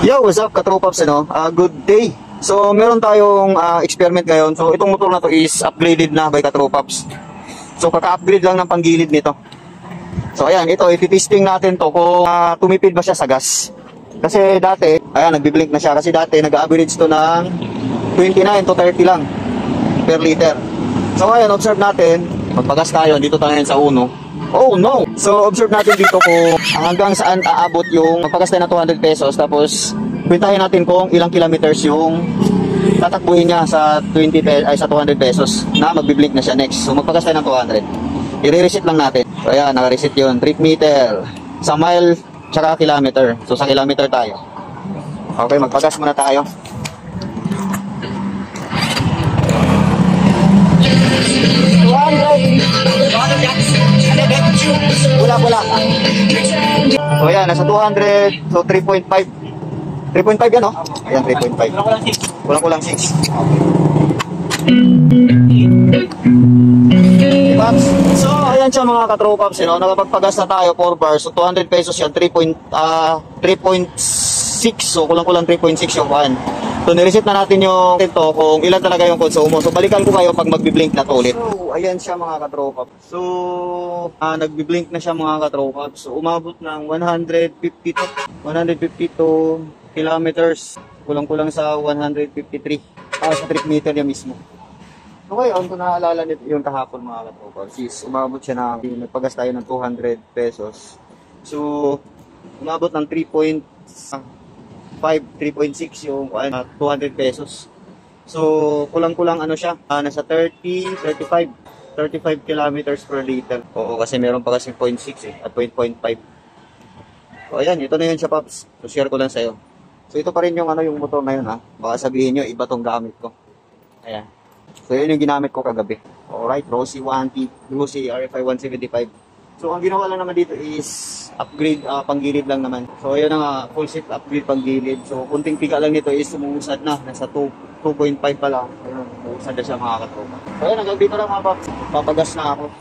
Yo, what's up, katropaps, good day. So, meron tayong experiment ngayon. So, itong motor na to is upgraded na by katropaps. So, kaka-upgrade lang ng panggilid nito. So, ayan, ito, iti-testing natin to kung tumipid ba siya sa gas. Kasi dati, ayan, nagbiblink na siya. Kasi dati, nag-average to ng 29 to 30 lang per liter. So, ayan, observe natin. Magpagas tayo, dito tayo sa uno. Oh no! So, observe natin dito kung hanggang saan aabot yung magpagas tayo ng 200 pesos. Tapos, kwentahin natin kung ilang kilometers yung tatakbuhin niya sa 200 pesos na magbiblink na siya next. So, magpagas tayo ng 200. I-reset lang natin. So, ayan, naka-reset yun. Trip meter. Sa mile, tsaka kilometer. So, sa kilometer tayo. Okay, magpagas muna tayo. Wala. So ayan, nasa 200. So 3.5. 3.5 yan, Ayan, 3.5. Kulang 6. Okay. So ayan siya mga katropaps, nakapagpagas na tayo 4 bars. So 200 pesos yan, 3.6. So kulang 3.6 yung one. So, nireset na natin yung ito kung ilan talaga yung konsumo. So, balikan ko kayo pag magbiblink na to ulit. So, ayan siya mga katropa. So, nagbiblink na siya mga katropa. So, umabot ng 152 kilometers. Kulang-kulang sa 153. Sa trip meter niya mismo. So, ngayon, kung naaalala nito yung kahapon mga katropa, umabot siya ng, nagpagas tayo ng 200 pesos. So, umabot ng 3.6 yung 200 pesos. So, kulang-kulang siya. Nasa 35 kilometers per liter. Oo, kasi meron pa kasi 0.6 at 0.5. So, ayan, ito na yun siya, Paps. So, share ko lang sa'yo. So, ito pa rin yung yung motor na yun, Baka sabihin nyo, iba tong gamit ko. Ayan. So, yun yung ginamit ko kagabi. Alright, Rossi 1T, Rossi RFI 175. So, ang ginawa lang naman dito is upgrade, panggilid lang naman. So, ayun na full set upgrade panggilid. So, kunting pika lang nito is umuusad na. Nasa 2.5 pa lang. Ayun, umuusad na siya mga katropa. So, ayun, hanggang dito lang mga paps. Papagas na ako.